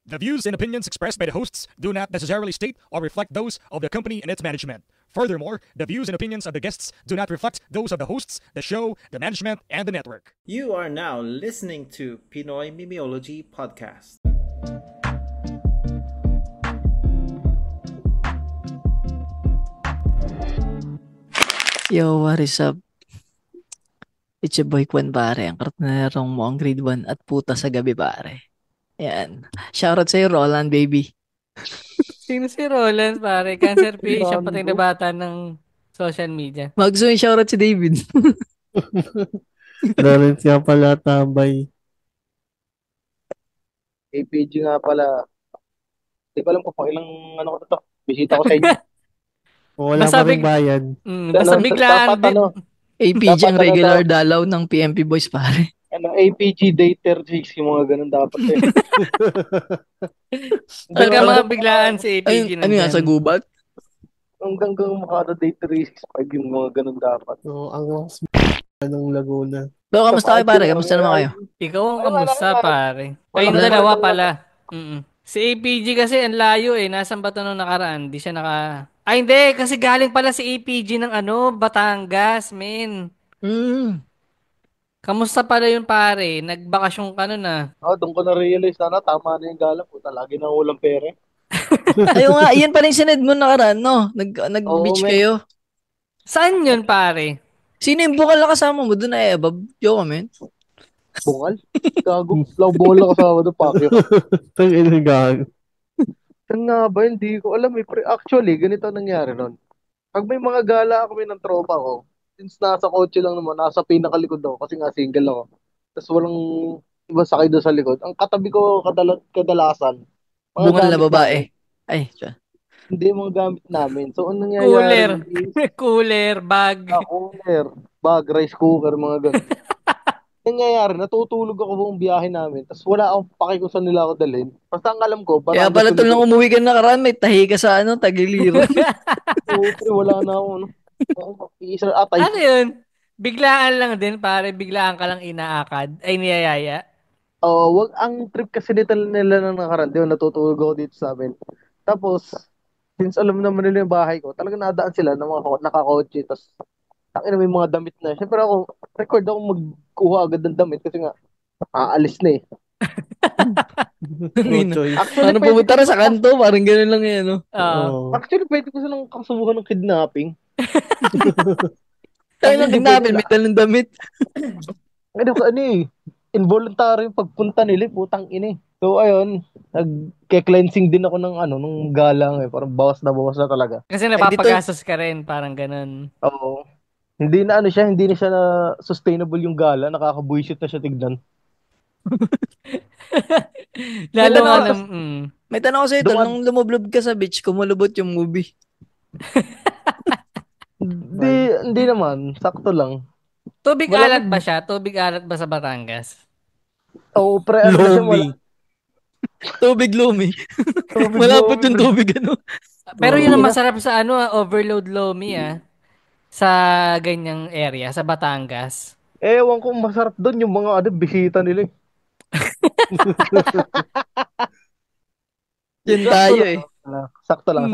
The views and opinions expressed by the hosts do not necessarily state or reflect those of the company and its management. Furthermore, the views and opinions of the guests do not reflect those of the hosts, the show, the management, and the network. You are now listening to Pinoy Mimeology Podcast. Yo, what is up? It's your boy Kwan pare, ang kartnerong mo ang grade 1 at puta sa gabi pare. Yan. Shoutout sa'yo, Roland, baby. Sino si Roland, pare? Cancer patient, patay na bata ng social media. Mag-gusto yung shoutout si David. Lawrence nga pala, tambay. APG nga pala. Hindi ko alam kung ilang ano ko na to. Bisita ko sa inyo. Wala Basta pa rin bayan. Basta biglaan. APG ang dapat regular dalaw ng PMP boys pare. APG day 36, yung mga ganun dapat eh. Pagka mga biglaan si APG Ano nga sa gubat? Hanggang makada day 365 yung mga ganun dapat. So, ang ng Laguna. Pero kamusta kayo pare? Kamusta naman kayo? Ikaw ang kamusta, pare? Kayong dalawa pala. Si APG kasi ang layo eh. Nasaan ba ito nung nakaraan? Di siya Ay, hindi. Kasi galing pala si APG ng Batangas, men. Kamusta pala yun, pare? Nagbakasyon ka nun ah. Doon ko na-realize na tama na yung gala. Puta, lagi na ulang pere. Ayun nga, iyan pala yung sined mo nakaraan, no? Nag-beach kayo. Saan yun, pare? Sino yung bukal na kasama mo doon na Bob? Joke, man. Bungal? Gago. Bola kasama doon, pakyo. Tangin gago. Saan nga ba? Hindi ko alam eh. Actually, ganito nangyari nun. Pag may mga gala kami ng tropa ko, since nasa kotse lang naman, nasa pinakalikod ako kasi nga single ako. Tapos walang iba sakay doon sa likod. Ang katabi ko kadalasan, mga Bungal na gamit babae. namin. Ay, siya. Hindi mga gamit namin. So, anong Cooler. nangyayari? Cooler, bag. Cooler, bag, rice cooker, mga ganun. Nangyayari, natutulog ako buong biyahe namin. Tapos wala akong paki kung saan nila ako dalhin. Basta ang alam ko, Kaya pala tol nang umuwi ka nakaraan, may tahi ka sa Tagiliran. wala na ako. Ano yun? Biglaan lang din, pare. Biglaan ka lang inaakad. Ay, niyayaya. Wag ang trip kasi nila nang nakaraan. Di ba, natutulog ako dito sa amin. Tapos, since alam naman nila yung bahay ko, talaga nadaan sila ng mga nakakotse. Tapos, may mga damit na. Siyempre ako, record ako magkuha agad ng damit kasi nga, aalis na eh. No choice. Ano pumunta na sa kanto? Parang gano'n lang yan, no? Actually, pwede ko silang kasubukan ng kidnapping. Tayo nang kidnapping, may dalang damit. Involuntary yung pagpunta nila, putang ina. So, ayun, nag-cleansing din ako ng nung galang eh. Parang bawas na talaga. Kasi napapagastos ka rin, parang ganun. Oo. Hindi na siya na sustainable yung gala, nakakabuisit na siya tignan. Lalo nga May tanong ko sa'yo, tol, nung lumublob ka sa beach, kumulubot yung movie. Hindi naman, sakto lang. Tubig alat ba siya? Tubig alat ba sa Batangas? Oo, Lomi. Tubig lumi. Malapot yung tubig, ano? Pero yun ang masarap sa overload lomi sa ganyang area, sa Batangas. Ewan ko, masarap doon yung mga bisita nila eh. Yun tayo eh. Sakto lang.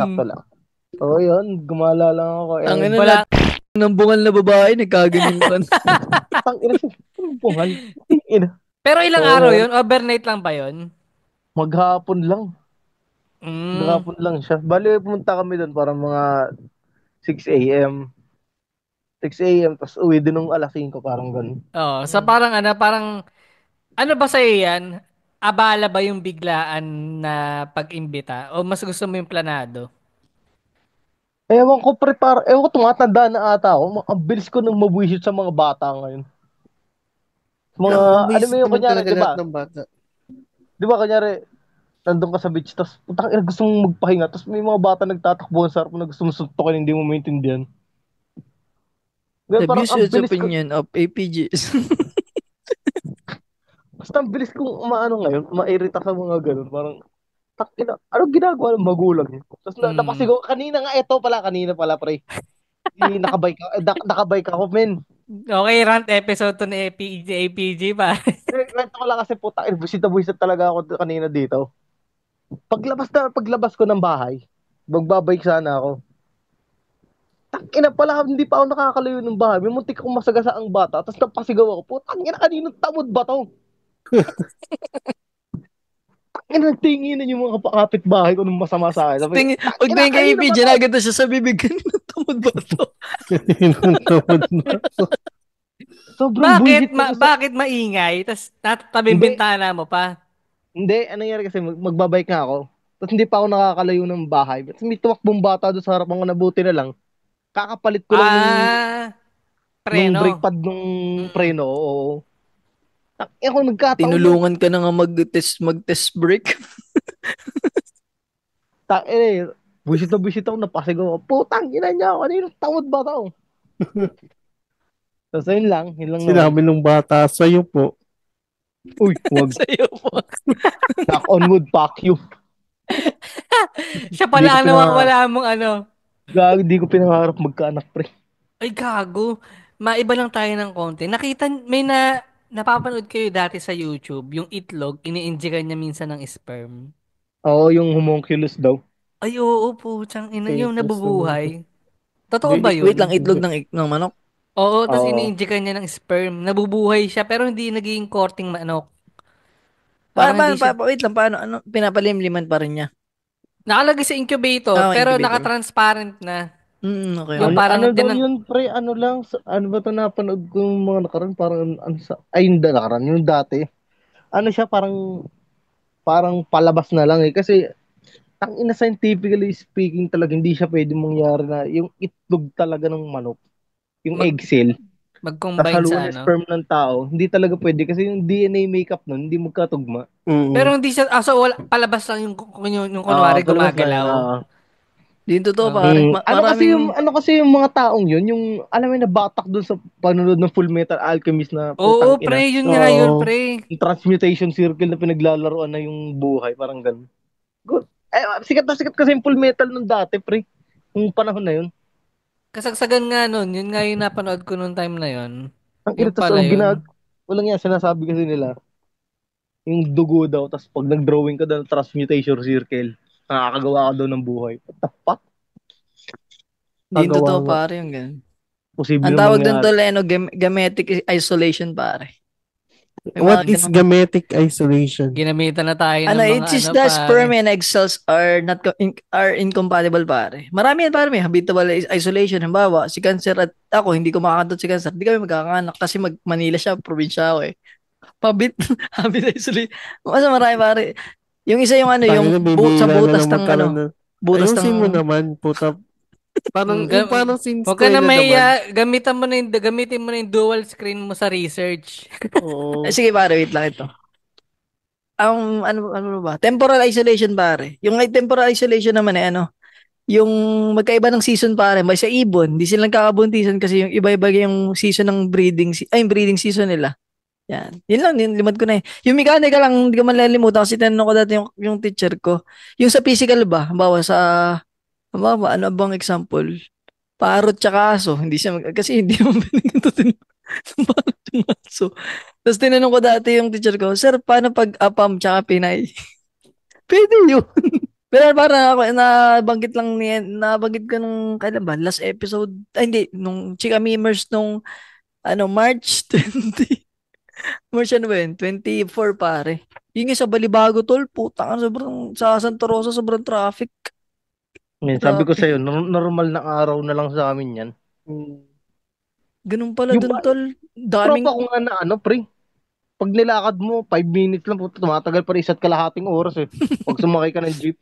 Oo, yun. Gumala lang ako. Ang ng bungal na babae, nagkaganin ka. Ang bungal. Pero ilang araw yun? Overnight lang ba yun? Maghapon lang. Maghapon lang siya. Bali, pumunta kami doon para mga 6 a.m. 6 a.m. Tapos uwi din nung alas 5, parang ganun. Oo. So parang ano ba sa'yo yan? Abala ba yung biglaan na pag-imbita? O mas gusto mo yung planado? Ewan ko, tumatanda na ata ako. Ang bilis ko nang mabuisit sa mga bata ngayon. Ano mo yung kunyari, di ba? Di ba, kunyari, nandun ka sa beach, tapos gusto mong magpahinga, tapos may mga bata nagtatakbo sa harap na gusto mong suntukin, hindi mo maintindihan. The views and opinion of APGs. Basta ang bilis kong ngayon, mairita sa mga ganun, parang, ano ginagawa ng magulang niya? Tapos napasigaw, kanina pala, pre. Nakabike ako, men. Okay, rant episode to ni APG pa. Kwento ko lang kasi buwisit na buwisit talaga ako kanina dito. Paglabas ko ng bahay, magbabike sana ako. Tangina pala, hindi pa ako nakakalayo ng bahay. May muntik akong masagasa ang bata, tapos napasigaw ako. Putangina, kaninong tamod ba to? Tangina, nagtinginan yung mga kapitbahay ko nung masama sa akin. Sabi, tangina, Pagtingin kay kanino AP, ba to? ginagad na siya sa bibig. Kanina tamad ba to? Yung tamad na. Sobrang buisit na sa... Bakit maingay? Tapos natatabing Hindi, bintana mo pa. hindi. Anong nangyari kasi, magbabike nga ako. Tapos hindi pa ako nakakalayo ng bahay. Tapos may tumakbong bata doon sa harapan ko, nabuti na lang. Kakapalit ko lang Ah, nung brake preno. pad nung Mm-mm. preno. Oo. Ako nagkataon na Tinulungan ka na nga mag-test brake. eh, buisit ako, napasigaw ako. Putang ina niya ako, kanino tamad ba to? So, yun lang naman. Sinabi ng bata sa'yo po. Uy, wag. Sa'yo po. Knock on wood, fuck you. Siya Hindi ko pala ang nawawala mong ano. Di ko pinangarap magkaanak, pre. Ay, gago. Maiba lang tayo ng konti. Napapanood kayo dati sa YouTube, yung itlog, ini-injectan niya minsan ng sperm. Oo, yung homunculus daw. Ay, oo po, ina, yung Fetus naman. nabubuhay. Totoo ba Wait lang, yun? itlog ng manok. Oo, tapos Oo. ini-injectan niya ng sperm. Nabubuhay siya, pero hindi naging korting manok. Paano, Parang hindi paano, siya. wait lang, paano, pinapalimliman pa rin niya. Nakalagay sa incubator, pero Incubator. naka-transparent na. Okay, Yung okay. parang Ano daw din yun, pre? Ano lang, ano ba ito napanood ko yung mga nakaraan? Parang, ano sa, ay, hindi nakaraan, yung dati. Ano siya, parang palabas na lang eh. Kasi, scientifically speaking talaga, hindi siya pwede mangyari na yung itlog talaga ng manok, yung mag egg cell, tas mag-combine sa haluan ng ano. sperm ng tao, hindi talaga pwede kasi yung DNA makeup nun, hindi magkatugma. Pero Mm. hindi siya, so wala, palabas lang yung kunwari Palabas na yun. gumagalaw. Di yung totoo, Oh. pare. Ano Maraming, kasi yung mga taong yun, yung alam mo na batak doon sa panonood ng Full Metal Alchemist na Oo, putang pre, ina. yun nga yun, Oo. pre. Yung transmutation circle na pinaglalaroan na yung buhay, parang ganun. Good. Sikat na sikat kasi yung Full Metal nung dati, pre. Yung panahon na yun. Kasagsagan nga nun, yun nga yung napanood ko nung time na yun. Ang ina, Yung tas pala ang yun. walang yan, sinasabi kasi nila, yung dugo daw, tas pag nag-drawing ka daw ng transmutation circle, nakakagawa ka daw ng buhay. What the fuck? di yung Nagawa totoo, nga. pare, yung ganun. Ang Posible tawag doon mangyari. tol, gametic isolation, pare. May What mga is ganun. gametic isolation? Ginamitan na tayo ng Ano, mga it is ano, the pare. sperm and egg cells are not are incompatible, pare. Marami yan, pare. May habitable isolation. Halimbawa, si Cancer at ako, hindi ko makakandot si Cancer. Hindi kami magkakanak kasi Manila siya, probinsya ako eh. Pabit, habit isolation. Mas marami, pare. Yung isa yung ano, Tayo na, sa bibihira na butas lang ng magkaroon ano, na. butas Ayusin mo ng, naman, puta. Parang, Mm, yung parang sin Huwag ka na eskwela naman. gamitin mo na yung dual screen mo sa research. Oo. sige pare, wait lang ito. Ano ba? Temporal isolation, pare. Yung temporal isolation naman eh, ano, yung magkaiba ng season pare, may sa ibon, di sila nagkakabuntisan kasi yung iba-iba yung season ng yung breeding season nila. Yan. Yun lang din, limad ko na eh. Yung mechanical lang, hindi ko man malilimutan kasi tinanong ko dati yung teacher ko. Yung sa physical ba, halimbawa, ano bang example? Parot tsaka aso, hindi siya kasi hindi mo pinagtutunan ng parot yung aso. Tapos tinanong ko dati yung teacher ko, Sir, paano pag apam tsaka pinay? Pwede yun. Pero parang ako, nabanggit ko nung, kailan ba? Last episode, ay hindi, nung Chika Memers nung, March 20, March ano ba yun? 24 pare. Yung sa Balibago tol, putang, sa Santa Rosa, sobrang traffic. Sabi ko Grabe. sa'yo, normal na araw na lang sa amin yan. Mm. Ganun pala Yung dun tol. Daming, tropa ko nga na ano, pre. Pag nilakad mo, 5 minutes lang, puto, tumatagal pa rin isa't kalahating oras eh. Pag sumakay ka ng jeep.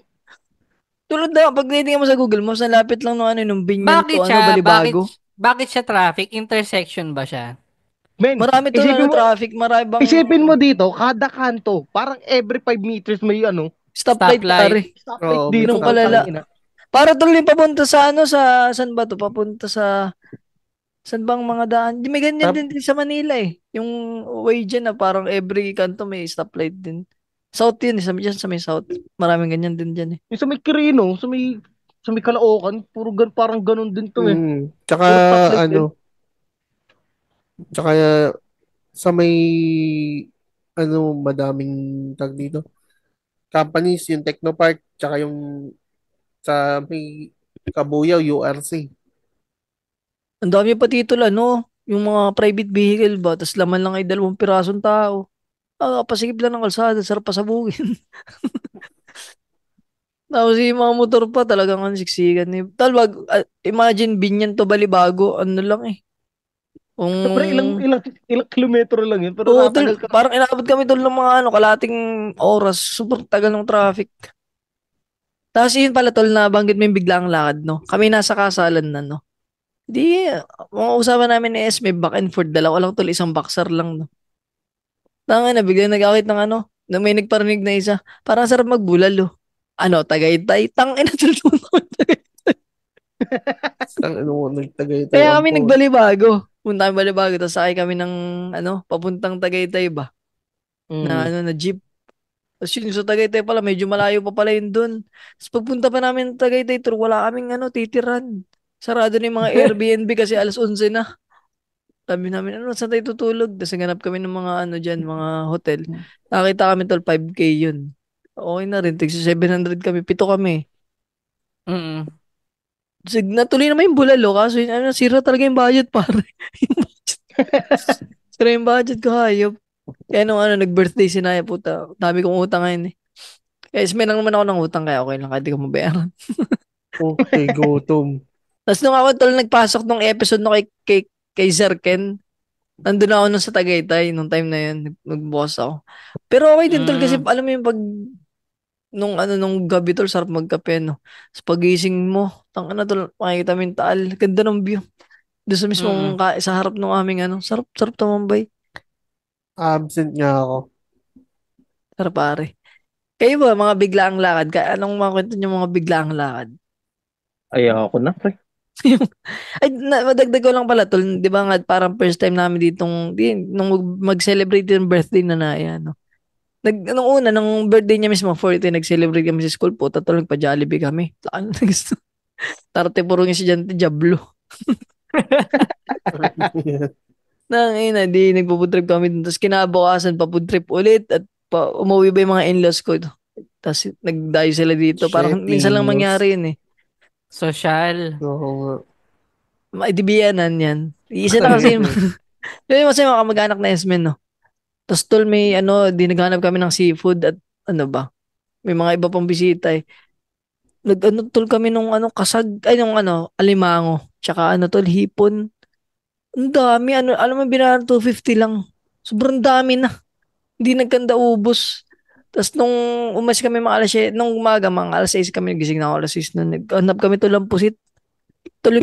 tulad na, pag tinitingnan mo sa Google Maps, ang lapit lang nung Binyan Bakit to, siya? Balibago. Bakit siya traffic? Intersection ba siya? Men, Marami tol, isipin mo, traffic, marami bang isipin mo dito, kada kanto, parang every 5 meters may stoplight Stoplight. pare. stoplight May dito, Ganun putang kalala. stoplight. ina. Para tuloy papunta saan ba to? Papunta sa, saan bang mga daan? Di may ganyan Tap, din sa Manila eh. Yung way dyan na parang every kanto may stoplight din. South yun, dyan sa may south. Maraming ganyan din dyan eh. Yung sa may Quirino, sa may Caloocan, parang ganun din to eh. Tsaka, Puro stoplight din. ano, tsaka, sa may, ano, madaming tag dito. companies, yung Technopark, tsaka yung sa may Kabuyaw, URC. Ang dami pa titol, yung mga private vehicle ba, tas laman lang ay 2 pirasong tao. Pasigip lang ng kalsada, sarap pasabugin. Tapos yung mga motor pa talagang ang siksikan. Imagine Binyan to Balibago, ano lang eh. Kung Siyempre, ilang kilometro lang yun, pero Oo, tol, nakatagal ka. parang inabot kami tol ng mga kalating oras. Super tagal ng traffic. Tapos yun pala tol, nabanggit mo yung biglang lakad, no? Kami nasa kasalan na, no? Di, mga usapan namin ni Esme, back and forth, dalawa lang tol, isang boxer lang, no? Tanga na, biglang nag-awit ng na may nagparinig na isa. Parang sarap magbulal, oh. Tagaytay, tangin na tol. Ang ano mo, nagtagaytay Kaya ang kami po. nagbalibago. Punta kami balibago, tapos sakay kami ng, papuntang Tagaytay ba? Na, Mm. na jeep. Tapos yun, sa Tagaytay pala, medyo malayo pa pala yun dun. Tapos pagpunta pa namin ng Tagaytay, tur, wala kaming titiran. Sarado na yung mga Airbnb kasi 11:00 na. Sabi namin, saan tayo tutulog? Tapos naghanap kami ng mga dyan, mga hotel. Nakita kami tol, 5K yun. Okay na rin, tigsa 700 kami, 7 kami. Mm. Natuloy naman yung bulalo, kaso sira talaga yung budget, pare. Yung budget. Sira yung budget ko, hayop. Kaya nung nag-birthday si Naya, puta, dami kong utang ngayon eh. Kaya may lang naman ako ng utang, kaya okay lang, kahit di ko mabayaran. Okay, gutom. Tapos nung ako tol nagpasok nung episode no kay Sir Ken, nandun ako nung sa Tagaytay nung time na yun, nagbukas ako. Pero okay din tol kasi Mm. alam mo yung nung gabi tol, sarap magkape no. Sa pagising mo, tol, makikita mo yung taal, ganda ng view. Doon sa mismong Mm. sa harap ng aming sarap sarap tumambay. Absent nga ako. Sarap pare. Kayo ba mga biglaang lakad? Anong mga kwento niyo mga biglaang lakad? Ayoko na, pre. Ay, madagdag ko lang pala, tol. Di ba nga, parang first time namin nung mag-celebrate yung birthday na no? Nung una, nung birthday niya mismo, 40, nag-celebrate kami sa school po. Tol, nagpa-Jollibee kami. Taan, gusto. Tarte puro yung estudyante, Jablo. Di nagpo-food trip kami dun. Tapos kinabukasan, pa-food trip ulit. At umuwi ba yung mga in-laws ko? Tapos nagdayo sila dito. Parang Shit, minsan lang in-laws. mangyari yun eh. Social. Oo nga. Maidibiyanan yan. Isa na kasi yung kasi mga kamag-anak na Esmen, no? Tapos tol, may di naghanap kami ng seafood at ba? May mga iba pang bisita eh. Tol kami nung kasag, ay nung alimango. Tsaka tol, hipon. Ang dami, alam mo, binaran 250 lang. Sobrang dami na. Hindi nagkanda ubos. Tapos nung umas kami mga nung umaga, mga alas 6 kami, nagising na ako alas 6 na naghanap kami tol ng pusit. Tuloy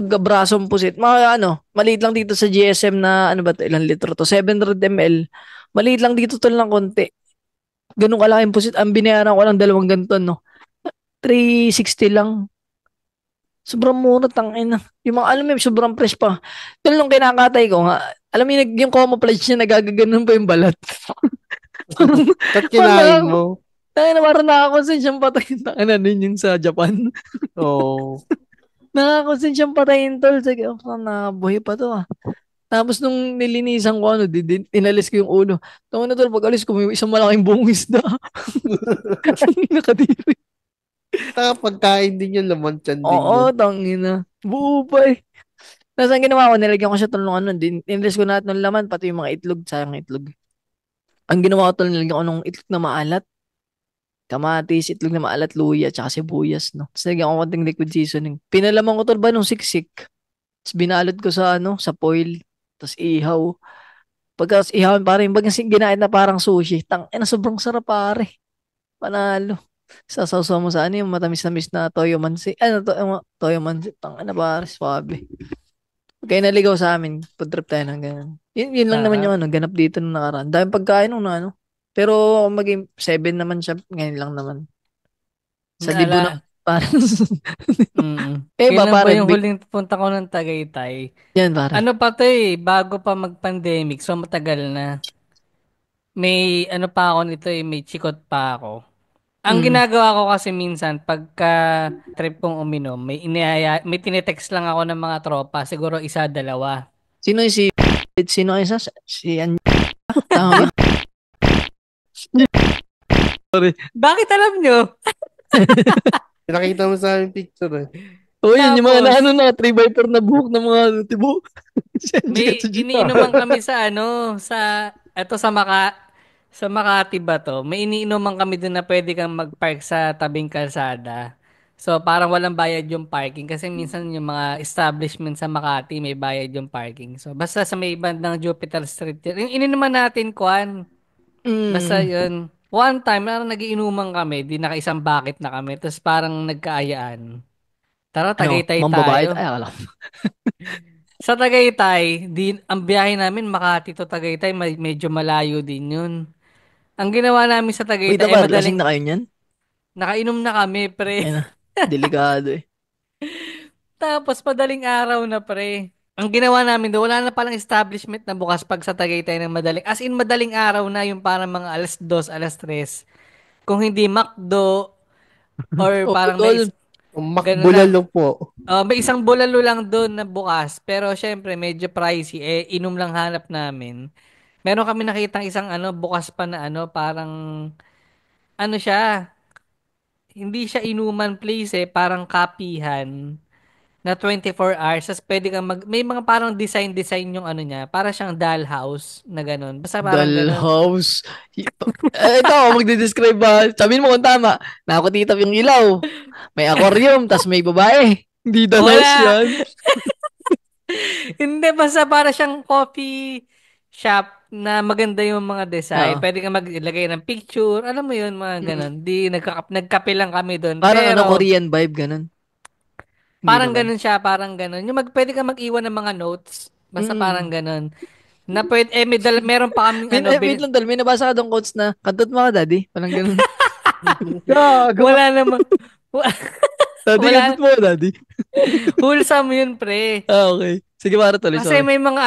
gabrasong pusit. Mga maliit lang dito sa GSM na ba to, ilang litro to? 700 ml. Maliit lang dito tol ng konti. Ganun kalaking pusit. Ang binayaran ko lang 2 ganito, no? 360 lang. Sobrang mura, tangina. Yung mga alam mo, sobrang fresh pa. Tol, nung kinakatay ko nga, alam mo yung camouflage niya, nagagaganon pa yung balat. Ba't kinain mo? Tangina, parang nakakonsensya patayin. Tangina din yung sa Japan. Oo. Nakakonsensya patayin, tol. Sige, nabuhay pa to ah. Tapos nung nilinisan ko, inalis ko yung ulo. Tama na tol, pag alis ko, may isang malaking buong isda. Nakadiri. Pagkain din yung laman tiyan din Oo, yun. tangina. Buo pa eh. Tapos ang ginawa ko, nilagyan ko siya tol nung inalis ko lahat ng laman, pati yung mga itlog, sayang itlog. Ang ginawa ko tol, nilagyan ko nung itlog na maalat. Kamatis, itlog na maalat, luya, tsaka sibuyas, no? Tapos nilagyan ko konting liquid seasoning. Pinalaman ko tol ba nung siksik? Tapos binalot ko sa foil. Tapos ihaw. Pagka ihaw, parang bagang ginain na parang sushi. Sobrang sarap pare. Panalo. Sasawsaw mo sa yung matamis-tamis na toyo mansi. Toyo mansi. Pare, swabe. Kaya naligaw sa amin, food trip tayo ng ganun. Yun lang naman yung ganap dito nung nakaraan. Dahil pagkain nung Pero maging 7 naman siya, ngayon lang naman. Sa libo na, parang. Kailan ba yung huling punta ko ng Tagaytay? Yan, pare. Ano pa to bago pa mag-pandemic, so matagal na. May pa ako nito may chikot pa ako. Ang ginagawa ko kasi minsan, pagka trip kong uminom, may tinetext lang ako ng mga tropa, siguro isa, dalawa. Sino isa? Si Tama ba? Bakit alam nyo? Pinakita mo sa amin picture eh. Oh, yun, yung mga Tapos, na 3x4 na buhok ng mga tibo. Si Angie at may si G. iniinuman kami sa eto sa Makati ba to? May iniinuman kami doon na pwede kang mag-park sa tabing kalsada. So, parang walang bayad yung parking kasi minsan yung mga establishment sa Makati may bayad yung parking. So, basta sa may bandang Jupiter Street yun. Yung ininuman natin, Kwan. Basta Mm. yun. One time, parang nagiinuman kami, di naka-isang bucket na kami, tapos parang nagkaayaan. Tara, Ano, Tagaytay mambabayad? tayo. Ay, akala ko. Sa Tagaytay, ang biyahe namin Makati to Tagaytay, medyo malayo din yun. Ang ginawa namin sa Wait Tagaytay na ay ba, lasing na kayo niyan? nakainom na kami, pre. Ayun na, delikado eh. Tapos madaling araw na, pre. Ang ginawa namin doon, wala na palang establishment na bukas pag sa Tagaytay ng madaling. As in, madaling araw na yung parang mga alas 2, alas 3. Kung hindi McDo, or Oh, parang tol. ganun lang. Makbulalo po. May isang bulalo lang doon na bukas. Pero syempre, medyo pricey. Inom lang hanap namin. Meron kami nakitang isang bukas pa na parang, siya, hindi siya inuman place parang kapihan na 24 hours. Tapos pwede kang may mga parang design yung niya. Para siyang dollhouse na ganun. Basta parang ganun. Dollhouse. Ito, magde-describe ba? Sabihin mo kung tama. Nakakutitap yung ilaw. May aquarium, tas may babae. Hindi dollhouse Wala! yan. Hindi, basta para siyang coffee shop na maganda yung mga design. Oo. Pwede kang maglagay ng picture. Alam mo yun, mga ganun. Di, nagkape lang kami doon. Parang Pero, Korean vibe, ganun. Hindi parang naman. ganun siya, parang ganun. Pwede kang mag-iwan ng mga notes. Basta parang Mm. ganun. Na pwede, meron pa kaming Wait lang, tol. May nabasa ka doon quotes na, kantot mo ka, daddy. Parang ganun. Gago. wala naman. Daddy, kantot Wala. mo ka, daddy. Wholesome yun, pre. Okay. Sige, para tuloy. Kasi Sorry. may mga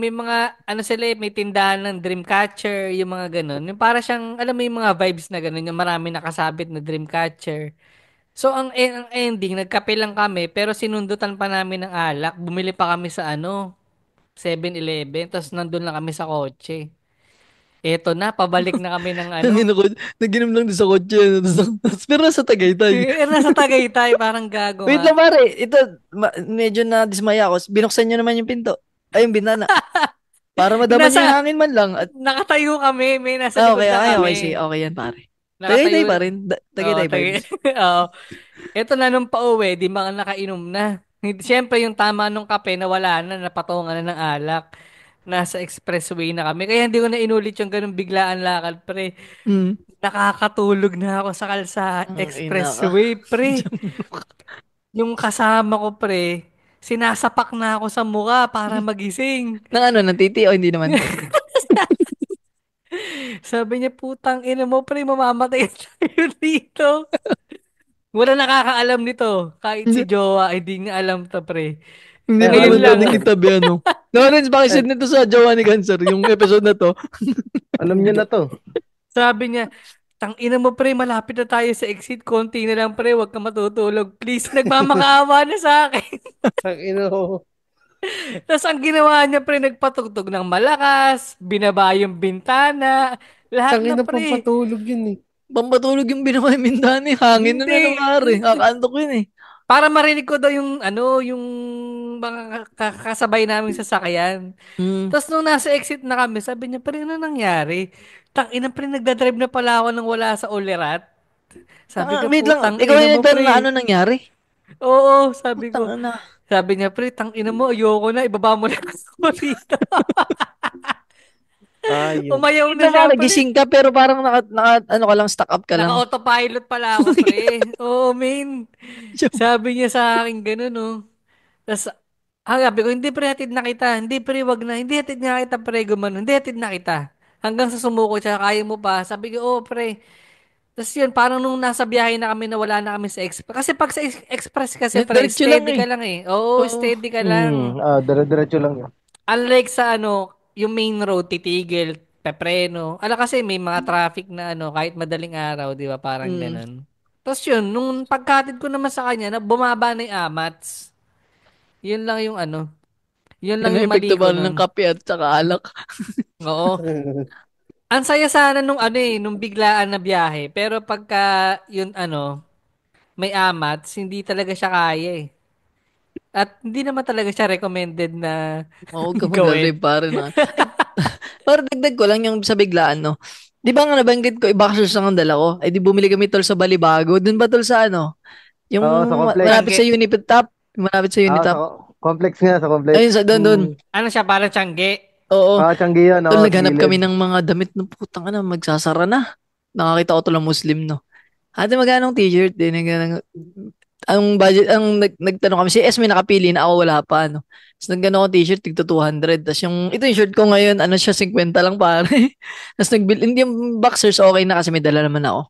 may mga sila may tindahan ng Dreamcatcher, yung mga ganun. Yung para siyang, alam mo yung mga vibes na ganun, yung marami nakasabit na Dreamcatcher. So, ang ending, nagkape lang kami, pero sinundutan pa namin ng alak. Bumili pa kami sa 7-Eleven, tapos nandun lang kami sa kotse. Eto na, pabalik na kami ng Ang ina ko, naginom lang din sa kotse. Pero nasa Tagaytay. Nasa Tagaytay, parang gago Wait nga. lang, pare. Ito, medyo na-dismaya ako. Binuksan nyo naman yung pinto. Ay, yung bintana. Para madaman yung Nasa, hangin man lang. At, nakatayo kami, may nasa likod okay, na okay, kami. okay. Sige, okay yan, pare. Nakatayo. Tagaytay pa rin. Tagaytay Oo, vibes. Oo. Ito na nung pauwi, di mga nakainom na. Siyempre yung tama nung kape na wala na, napatungan na ng alak. Nasa expressway na kami. Kaya hindi ko na inulit yung ganun biglaan lakad, pre. Hmm. Nakakatulog na ako sa Ang ina ka. expressway, pre. Yung kasama ko, pre, sinasapak na ako sa mukha para magising. Nang ano, ng titi o hindi naman? Sabi niya, putang ina mo, pre, mamamatay tayo dito. Wala nakakaalam nito. Kahit si Jowa, hindi niya alam to, pre. Hindi Eh, Ngayon naman lang. pwedeng itabi, ano. Lawrence, pakisid nito sa Jowa ni Cancer, yung episode na to. alam niyo na to. Sabi niya, tang ina mo, pre, malapit na tayo sa exit. Konti na lang, pre, wag ka matutulog. Please, nagmamakaawa na sa akin. Ang ino. Tapos ang ginawa niya, pre, nagpatugtog ng malakas, binaba yung bintana, lahat Ang na, ina pre. pampatulog yun eh. Pampatulog yung binamay mindan eh. Hangin na Hindi. na pare. Kakantok yun eh. Para marinig ko daw yung mga kasabay namin sa sakyan. Hmm. Tapos nung nasa exit na kami, sabi niya, pre, ano nangyari? Tang ina, pre, nagdadrive na pala ako nang wala sa Olirat. Sabi ko, Wait lang, putang ikaw ina yung mo, nagtanong na pre. ano nangyari? Oo, sabi Putang ko. na. Sabi niya, pre, tang ina mo, ayoko na, ibaba mo na ako dito. Ayos. Umayaw Wait na lang siya, pare, pre. gising ka pero parang ano ka lang, stock up ka lang. Naka-autopilot pala ako, pre. Oo, man. Sabi niya sa akin ganun, oh. Tapos, sabi ko, hindi pre, hatid na kita. Hindi pre, wag na. Hindi hatid na kita, pre, gumano. Hindi hatid na kita. Hanggang sa sumuko siya, kaya mo pa. Sabi ko, oh, pre. Tapos yun, parang nung nasa biyahe na kami na wala na kami sa express. Kasi pag sa express kasi, pre, Diretso lang steady eh. ka lang eh. Oo, Oo. steady ka lang. Dire-diretso lang yun. Unlike sa yung main road, titigil, pepreno. Ala kasi may mga traffic na kahit madaling araw, di ba? Parang Hmm. ganun. Tapos yun, nung pagkatid ko naman sa kanya, na bumaba na yung AMATS. Yun lang yung yun lang Ano yung yung epekto mali ko ba ng nun. kape at saka alak? Oo. Ang saya sana nung biglaan na biyahe. Pero pagka yun may amats, hindi talaga siya kaya eh. At hindi naman talaga siya recommended na Huwag ka gawin. magdadrive pare na. Ay, para dagdag ko lang yung sa biglaan, no? Di ba nga nabanggit ko, i-boxers lang ang dala ko? Ay di bumili kami tol sa Balibago. Dun ba tol sa ano? Yung Oo, sa complex. malapit sa Tangge. Unitop. Malapit sa Sa Unitop. complex nga, sa complex. Ayun, sa doon. Ano siya, parang tiyangge? Oo. Tiyanggi yun, Tol, sa naghanap gilid. kami ng mga damit ng putang ano, magsasara na. Nakakita ko tol ng Muslim, no? Ate, magkano ang t-shirt? Ang budget, nagtanong kami, si S may nakapili na ako wala pa, no? Tapos nagano ako t-shirt, tigto 200. Tapos ito yung shirt ko ngayon, ano siya, 50 lang pare. Tapos hindi yung boxers, okay na kasi may dala naman ako.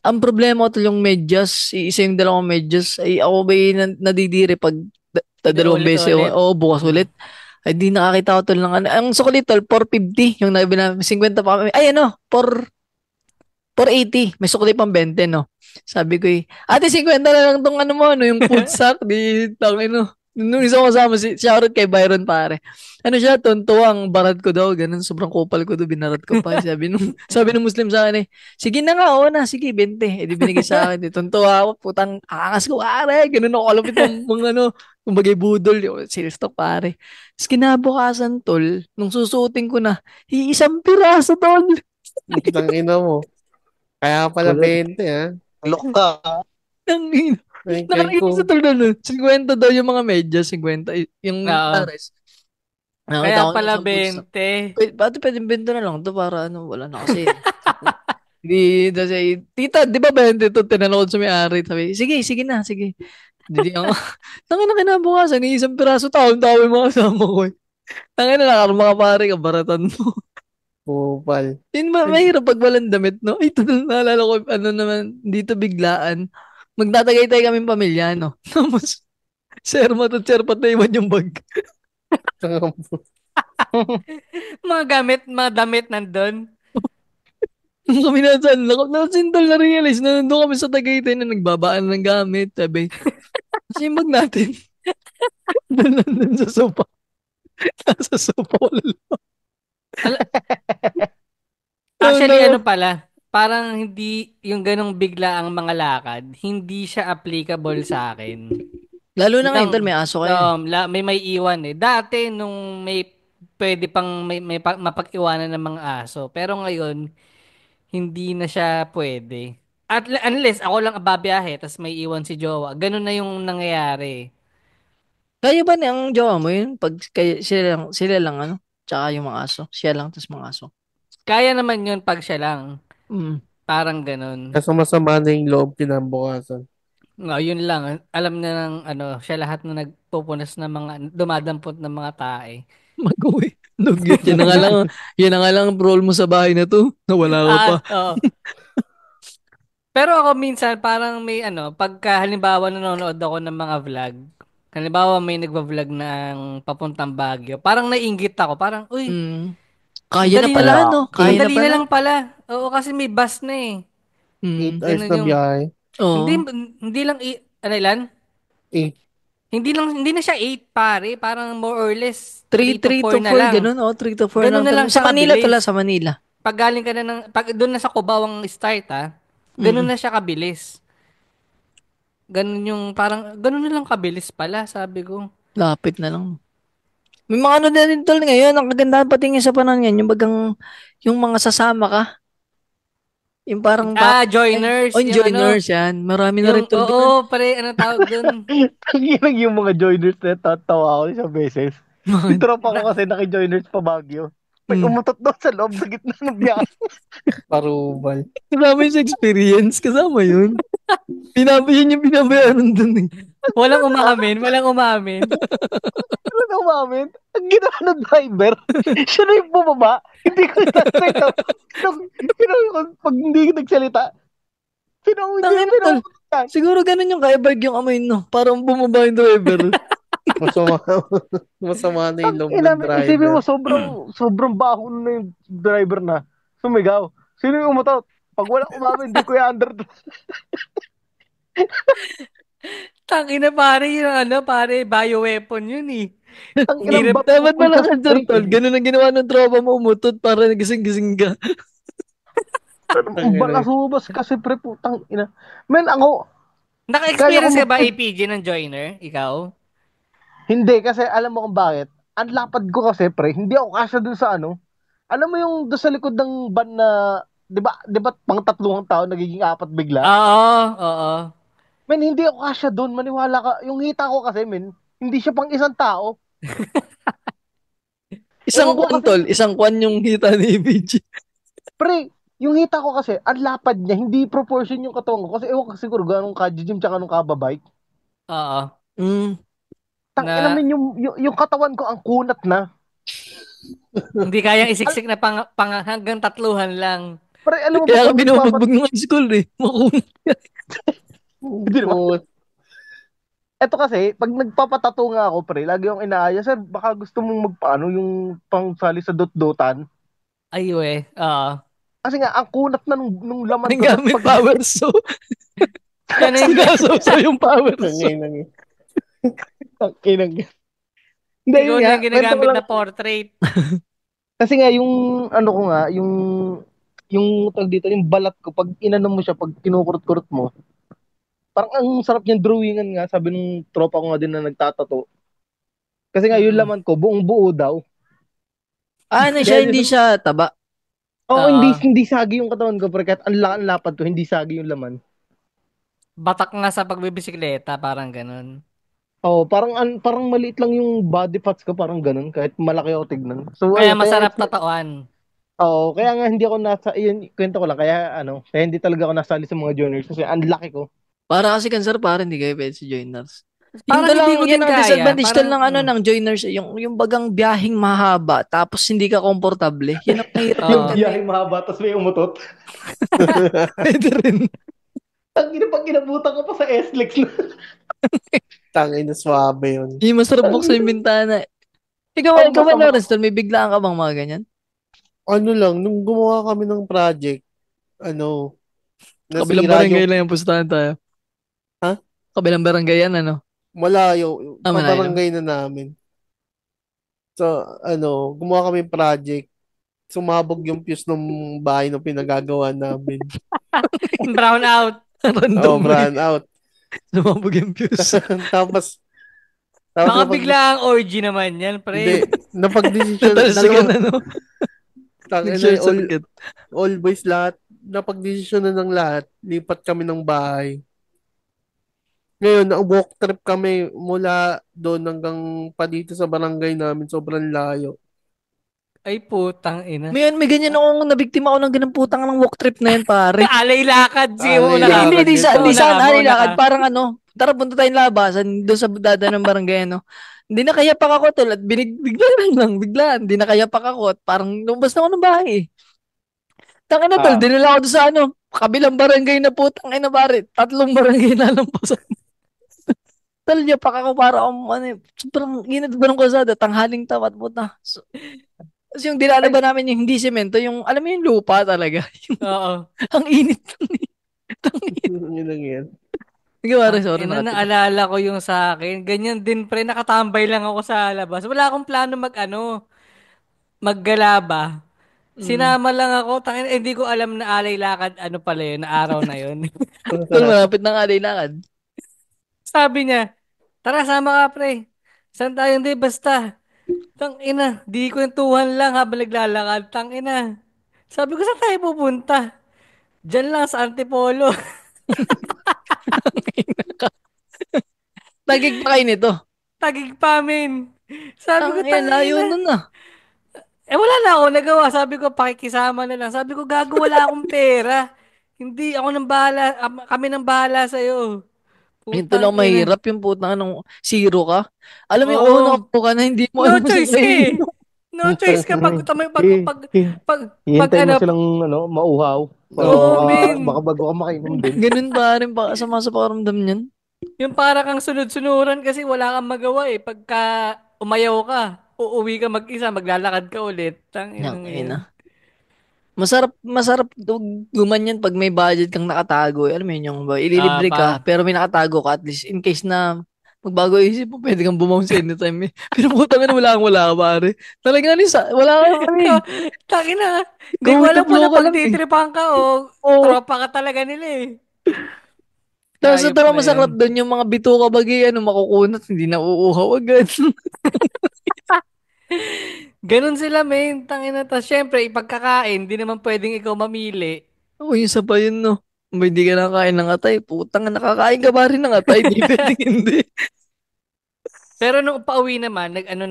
Ang problema ko tol yung medyas, isa yung dalawang medyas, ay ako ba nadidiri pag dalawang beses, Inuulit-ulit. o bukas Mm. ulit. Ay di nakakita ko tol ng ano. Ang sukulit tol, 450. Yung nabi na, 50 pa kami. Ay ano, 480. May sukli pang 20, no? Sabi ko ate, 50 na lang tong ano mo, no? Yung food sack, di, tangin, no? Nung isang kasama, shoutout kay Byron, pare. Ano siya, tuntuang barat ko daw, ganun, sobrang kupal ko daw, binarat ko pa. Sabi nung Muslim sa akin sige na nga, oo na, sige, 20. Eh, di binigay sa akin, tuntua ako, putang, angas ko, pare, ganun ako, kalapit mga ano, kumbagay budol, yung sales stock, pare. Tapos kinabukasan, tol, nung susuotin ko na, isang piraso, tol. Ang ina mo. Kaya pala Kulit. 20, ha? Look ka. Ang Ay, kay nakakita sa ko. tol doon. 50 daw yung mga medyas, 50. Yung Oo. pares. Kaya Nakita ko pala isang putsa. 20. Pwedeng benta na lang to para ano, wala na kasi. Hindi, kasi, tita, di ba 20 to? Tinanong ko sa may-ari. Sabi, sige, sige na, sige. Hindi ako. Tangin na kinabukasan, isang piraso taon-taon yung mga kasama ko. Tangin na nakarma ka pare, kabaratan mo. Kupal. Yun ba, mahirap pag walang damit, no? Ito, naalala ko, ano naman, dito biglaan. Magtatagay-tay kaming pamilya, no? Tapos, sermat at serpat na iwan yung bag. Mga damit nandun. Nung kami nasaan, nasintol na realize na nandun kami sa Tagaytay na nagbabaan ng gamit. Sabi, kasi yung bag natin, nandun sa sopa. Nasa sopa wala lang. Actually, No. parang hindi yung ganong bigla ang mga lakad, hindi siya applicable sa akin. Lalo na ngayon, tol, Lang, may aso kayo. may iwan eh. Dati, nung pwede pang mapag-iwanan ng mga aso. Pero ngayon, hindi na siya pwede. Unless ako lang babiyahe, tas may iwan si jowa. Ganun na yung nangyayari. Kaya ba ang jowa mo yun? Pag sila lang, ano? Tsaka yung mga aso. Siya lang, tas mga aso. Kaya naman yun pag siya lang. Mm. Parang ganun. Kaso masama na yung loob kinabukasan. No, yun lang. Alam na ng siya lahat na nagpupunas ng mga, dumadampot ng mga tae. Mag-uwi. Dugyot. Yan na nga lang ang role mo sa bahay na to. Nawala ka pa. Oo. Pero ako minsan parang may pagka halimbawa nanonood ako ng mga vlog, halimbawa may nagva-vlog ng papuntang Baguio, parang naiinggit ako, parang, uy, Mm. ang Kaya na dali na pala, lang, no? ang Kaya na dali na pala. lang pala. Oo, kasi may bus na eh. 8 Mm. hours Ganun na yung, biyahe. hindi, Oo. hindi lang, ano ilan? 8. Hindi na siya 8 pare, parang more or less 3, 3 to 3 4 to na 4, lang. ganun. Oh, 3 to 4 Ganun lang. na lang Sa siya Manila tala, kabilis. sa Manila. Pag galing ka na pag doon na sa Cubao ang start ganun Mm. na siya kabilis. Ganun na lang kabilis pala, sabi ko. Lapit na lang. May mga ano na rin tol ngayon. Ang kagandahan patingin sa panahon ngayon. Yung mga sasama ka. Yung parang Joiners, on yung joiners yan. Marami na rin tol ganun. oo, pare, ano tawag dun? Tanginang yung mga joiners na tatawa ako isang beses. Yung tropa ko kasi naki-joiners pa Baguio. May Mm. umutot doon sa loob sa gitna ng biyahe. Parubal. Kasama yun sa experience. Kasama yun. Yun yung binabayaran dun eh. Walang umamin. Ano na umamin? Ang ginawa ng driver, siya na yung bumaba. Hindi ko sa'yo. Pag hindi nagsalita, Tangin tol. Siguro ganun yung kaibag yung amoy no. Parang bumaba yung driver. Masama, masama na yung loob ng Isipin mo, driver. sobrang baho na yung driver na. Sumigaw. Sino yung umutot? Pag wala umamin, hindi ko i-under. Tangina pare, pare, bioweapon yun eh. Ang Hirap. ilang Dapat pala sa ka tol. Ganun ang ginawa ng tropa mo umutot para nagising-gising ka. Ang ina. Balasubas kasi pre, putang ina. Men, ako, kaya ko Naka-experience ka ba APG ng joiner? Ikaw? Hindi, kasi alam mo kung bakit? Ang lapad ko kasi, pre, hindi ako kasya dun sa ano. Alam mo yung doon sa likod ng van na, di ba pang tatlong tao nagiging apat bigla? Oo, oo. Men, hindi ako kasya doon, maniwala ka. Yung hita ko kasi, men, hindi siya pang isang tao. Isang Ewan ko kwan, kasi, tol. Isang kwan yung hita ni ABG. pre, yung hita ko kasi, ang lapad niya, hindi proportion yung katawan ko. Kasi ewan ko siguro ganong ka-gym tsaka nung kababike. Oo. Mm. Tang ina Na men, yung katawan ko ang kunat na. hindi kayang Al, isiksik na hanggang tatluhan lang. pre, alam mo ba, Kaya ka pag binubugbog nung high school eh. Makun. hindi naman. Eto kasi, pag nagpapatato nga ako, pre, lagi yung inaaya, sir, baka gusto mong magpaano, yung pangsali sa dot-dotan. Ay, we. Oo. Kasi nga, ang kunat na nung laman Ang ko, tapos gamit pag, power so. Yan na yung Sinasaw yung power Ang so. ina. ang inang. Hindi, ikaw yun na nga, yung kwento ko ginagamit lang. na portrait. Kasi nga, yung, ano ko nga, yung, tag dito, yung balat ko, pag inano mo siya, pag kinukurot-kurot mo, parang ang sarap niyang drawingan nga, sabi nung tropa ko nga din na nagtatato. Kasi nga, yung Mm. laman ko, buong buo daw. Ano siya, Kaya hindi dito, siya taba. oo, hindi, Oo. hindi sagi yung katawan ko, pero kahit ang lapad ko, hindi sagi yung laman. Batak nga sa pagbibisikleta, parang ganun. Oh, parang maliit lang yung body parts ko, parang ganun, kahit malaki ako tignan. So Kaya ayun, masarap tatawan. kaya nga hindi ako nasa, yun, kwento ko lang, kaya hindi talaga ako nasali sa mga juniors kasi ang laki ko. Para kasi cancer, para hindi kayo pwede sa joiners. Yun Parang to hindi lang, ko yan din ang kaya. disadvantage to Parang, ng ng joiners, yung bagang biyaheng mahaba, tapos hindi ka komportable. Yan ang mahirap Yung din oo. yan eh. biyahe mahaba, tapos may umutot. Pwede rin. Ang ina pag kinabutan ko pa sa S-Lex na. Tangin na swabe yun. Yung masarap Ang buksan ina, yung bintana. Ikaw, ang ikaw ba, masama. Lawrence, tol, may biglaan ka bang mga ganyan? Ano lang, nung gumawa kami ng project, Kabilang nasira barangay yung, lang yung pustahan tayo. ha? Kabilang barangay yan, ano? Malayo, Malayo lang. pabarangay na namin. So, gumawa kami ng project, sumabog yung fuse ng bahay na pinagagawa namin. Brown out. Random Oh, mo eh. brand out. Lumabog yung fuse. Tapos, Baka napag, bigla ang orgy naman yan, pre. hindi, napag-desisyon, Natalsikan, dalawa, ano? tangin na, Nag-short circuit. all boys lahat, napag-desisyon na ng lahat, lipat kami ng bahay. Ngayon, walk trip kami mula doon hanggang pa dito sa barangay namin, sobrang layo. Ay, putang ina. May ganyan akong nabiktima ako ng ganang putang ng walk trip na yan, pare. Alay lakad. Sige, Alay mauna Hindi, ka. hindi, lakad hindi, yun, hindi Mauna tol. ka, saan mauna ka. lakad. Parang tara punta tayong labasan doon sa dada ng barangay, no? Hindi na kaya ako tol at bigla lang, bigla. Hindi na kaya ako at parang lumabas na ako ng bahay eh. Tangin na tol, Ah, dinala ako doon sa kabilang barangay na putang ina pare. Tatlong barangay na lampasan. Tol niya pa ako para sobrang init ba ng kalsada, tanghaling tawat puta. So, kasi yung ay, dinalaban namin yung hindi semento, yung alam mo yung lupa talaga. Oo. Ang init nun eh. Tangin. Yun lang yan. Sige pare, Tang sorry ina, na ito. naalala ko yung sa akin. Ganyan din, pre. Nakatambay lang ako sa labas. Wala akong plano maggalaba. Mm. Sinama lang ako. Tangin, hindi ko alam na alay lakad. Ano pala yun, na araw na yun. Tol, malapit na nga lakad. Sabi niya, tara, sama ka, pre. Saan tayo? Hindi, basta. Tang ina, di kwentuhan lang habang naglalakad. Tang ina. Sabi ko, saan tayo pupunta? Diyan lang sa Antipolo. Tagig pa kayo nito. Tagig pa amin. Sabi ko, Ang tang layo ina. nun ah. Wala na ako nagawa. Sabi ko, pakikisama na lang. Sabi ko, gago, wala akong pera. Hindi, ako nang bahala. Kami nang bahala sa'yo. Ito Putang lang ina. mahirap yung putang zero ka. Alam mo yung Oo. uno ka na hindi mo No alam kung saan choice kayo ka eh. iinom. No choice ka pag, hi- hi- pag, pag hihintay mo ano, silang mauhaw. Para oo, baka men. bago ka makainom din. Ganun pa rin pa sama sa pakiramdam niyan. Yung para kang sunod-sunuran kasi wala kang magawa eh. Pagka umayaw ka, uuwi ka mag-isa, maglalakad ka ulit. Yang Tanginang ina. yan. Masarap gumanyan pag may budget kang nakatago. Alam mo yun yung ba, ililibre ka Pa. pero may nakatago ka at least in case na magbago isip mo, pwede kang bumounce anytime eh. Pero putang ina, wala ka, pare. Talaga wala ka ano eh. Taki na. Hindi Go ko with the alam kung flow ka lang eh. napagtitripan ka o Oo. tropa ka talaga nila eh. Tapos Hayop ito lang na yan. masaklap doon, yung mga bituka bagay, makukunat, hindi na uuhaw agad. Ganun sila, men. Tangina. Tas syempre, ipagkakain, di naman pwedeng ikaw mamili. Oo, yung isa pa yun, no. Kung hindi ka nakakain ng atay, putang, nakakain ka ba rin ng atay? Di pwedeng hindi. Pero nung pauwi naman, nag-ano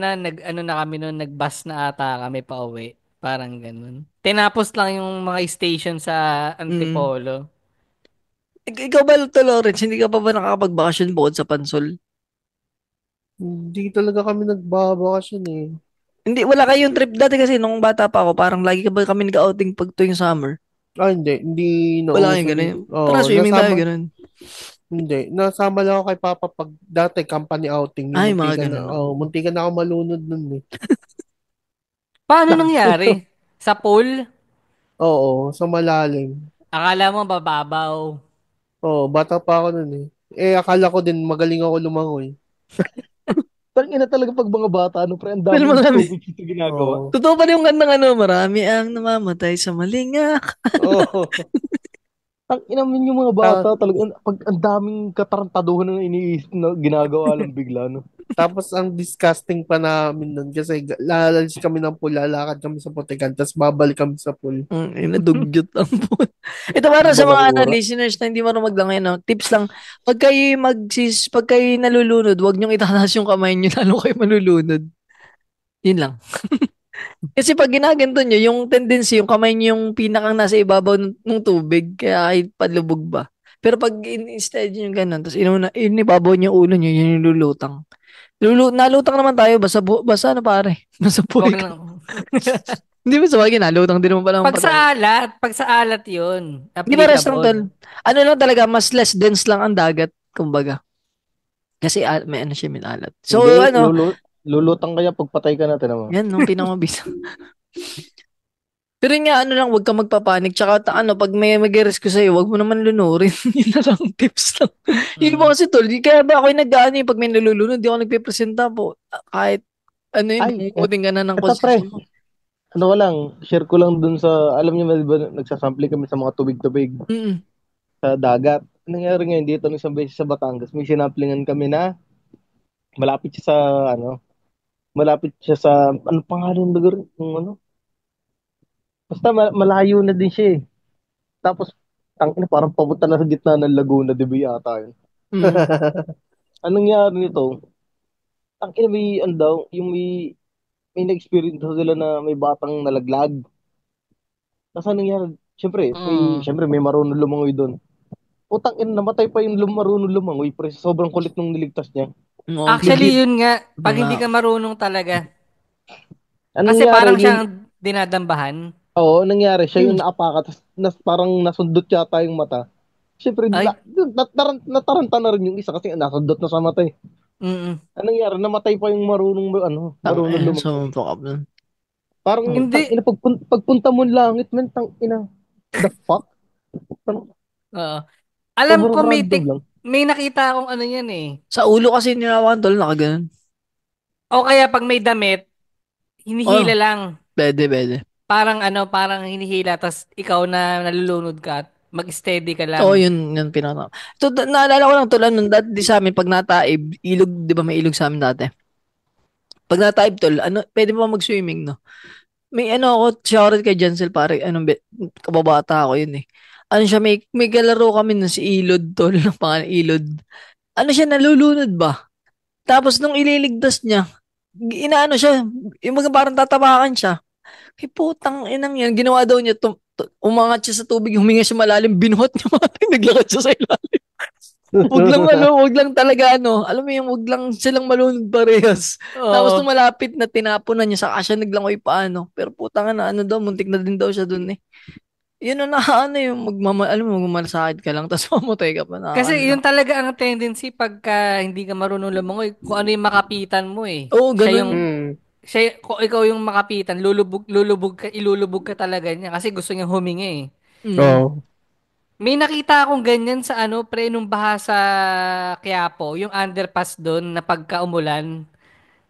na kami noon, nag-bus na ata kami pauwi. Parang ganun. Tinapos lang yung mga station sa Mm. Antipolo. Ikaw ba, Tol Lawrence, hindi ka pa ba nakakapagbakasyon bukod sa Pansol? Hindi talaga kami nagbabakasyon eh. Hindi, wala kayong trip dati kasi nung bata pa ako, parang lagi ka ba kami nag-outing pag tuwing summer? Hindi Wala kayong nauso ganun. dito. Tara, swimming tayo, Nasama, ganun. hindi. Nasama lang ako kay Papa pag dati company outing. Yung Ay, mga ganun. muntikan na ako malunod nun eh. Paano nangyari? Sa pool? Oo, sa malalim. Akala mo bababaw. Oo, bata pa ako nun eh. Akala ko din magaling ako lumangoy. Tangina talaga pag mga bata, ano, pre, ang Well, daming marami. stupid shit na ginagawa. Oo. Totoo pa rin yung kantang ano, marami ang namamatay sa malingak. Oo. Tangina min yung mga Ta- bata, talaga, pag ang daming katarantaduhan na iniisip na ginagawa lang bigla, no? Tapos ang disgusting pa namin nun kasi lalalis kami ng pool, lalakad kami sa Putikan, tapos babalik kami sa pool. Ina, dugyot ang puto. Ito para sa mga Balahura. listeners na hindi marunong maglangay, no? Tips lang, pag kayo nalulunod, huwag niyong itaas yung kamay niyo lalo kayo malulunod. Yun lang. Kasi pag ginaganto nyo, yung tendency, yung kamay nyo yung pinakang nasa ibabaw ng tubig, kaya kahit palubog ba. Pero pag instead yung ganun, tapos inibabaw nyo yung ulo nyo, yun yung lulutang. Nalutang naman tayo, basta ano pare, basta Wag puwi ka. lang. Hindi ba sa bagay, nalutang din naman pala ang patay. Pag sa alat yun, Hindi ba rest lang tol? applicable. Ano lang talaga, mas less dense lang ang dagat, kumbaga. Kasi may ano siya, may alat. So Hindi, ano, lulutang kaya pagpatay ka natin naman. yan, nung pinakamabisa. Pero yun nga, ano lang, huwag ka magpapanik. Tsaka, pag may mag-rescue sa'yo, huwag mo naman lunurin. Yun na lang, tips lang. Yung iba Mm. kasi, tol, kaya ba ako yung nag-ano pag may nalulunod, di ako nagpipresenta po. Kahit, ano yun, Ay, bumukutin ka na ng eto pre, konsesyon mo. ano ko lang, share ko lang dun sa, alam niyo ba, nagsasample kami sa mga tubig-tubig Mm. sa dagat. Anong nangyari ngayon dito nung isang beses sa Batangas, may sinamplingan kami na malapit siya sa, ano, malapit siya sa, ano pangalan ng lugar, yung ano, basta malayo na din siya eh. Tapos, tangina, parang papunta na sa gitna ng Laguna, di ba yata yun? Mm. Anong nangyari nito? Tangina, may, ano daw, yung may na-experience daw sila na may batang nalaglag. Tapos anong nangyari? Mm. Siyempre, may marunong lumangoy doon. Utang ina, namatay pa yung marunong lumangoy, pre, sa sobrang kulit nung niligtas niya. Oo, Actually, legit. yun nga, pag Mga, hindi ka marunong talaga. Anong Kasi nangyari? parang siyang dinadambahan. Oo, nangyari, siya yung mm. naapakat, tapos parang nasundot yata yung mata. Siyempre, Ay, nataranta na rin yung isa kasi nasundot na sa mata eh. mm. Anong nangyari? Namatay pa yung marunong lumangoy. So, fuck up nun. Parang, Hindi. tang ina, pagpunta mo langit, man, tang ina, the fuck? Parang, Oo. Alam sobrang ko random lang. may nakita akong ano yan eh. Sa ulo kasi nirawan, tol, nakaganon. O kaya pag may damit, hinihila Oh, lang. pwede. Parang hinihila, tas ikaw na nalulunod ka at mag-steady ka Oo, lang. yun pinaka. So, naalala ko lang tol, ano, dati sa amin, pag nataib, ilog, di ba may ilog sa amin dati? Pag nataib tol, ano, pwede mo mag-swimming, no? May ano ako, shoutout kay Jansel, pare, kababata ako yun eh. Ano siya, may kalaro kami na si Ilod tol, ng pangalan Ilod. Ano siya, nalulunod ba? Tapos nung ililigtas niya, inaano siya, yung mga parang tatabakan siya. Ay putang inang yan, ginawa daw niya, umangat siya sa tubig, huminga siya malalim, binuhat niya naglakad siya sa ilalim. Wag lang talaga alam mo yung wag lang silang malunod parehas. Tapos Oo. nung malapit na tinapon na niya, saka siya naglangoy paano. Pero putang na daw, muntik na din daw siya dun eh. Yun ang yung alam mo, magmalasakit ka lang, tapos mamatay ka pa, Kasi lang. yun talaga ang tendency pagka hindi ka marunong lumangoy, kung ano yung makapitan mo eh. Oo, ganun. Kung ikaw yung makapitan, ilulubog ka talaga niya kasi gusto niya huminga eh. Mm. Oo. May nakita akong ganyan sa ano, pre, nung baha sa Quiapo, yung underpass doon na pagka umulan,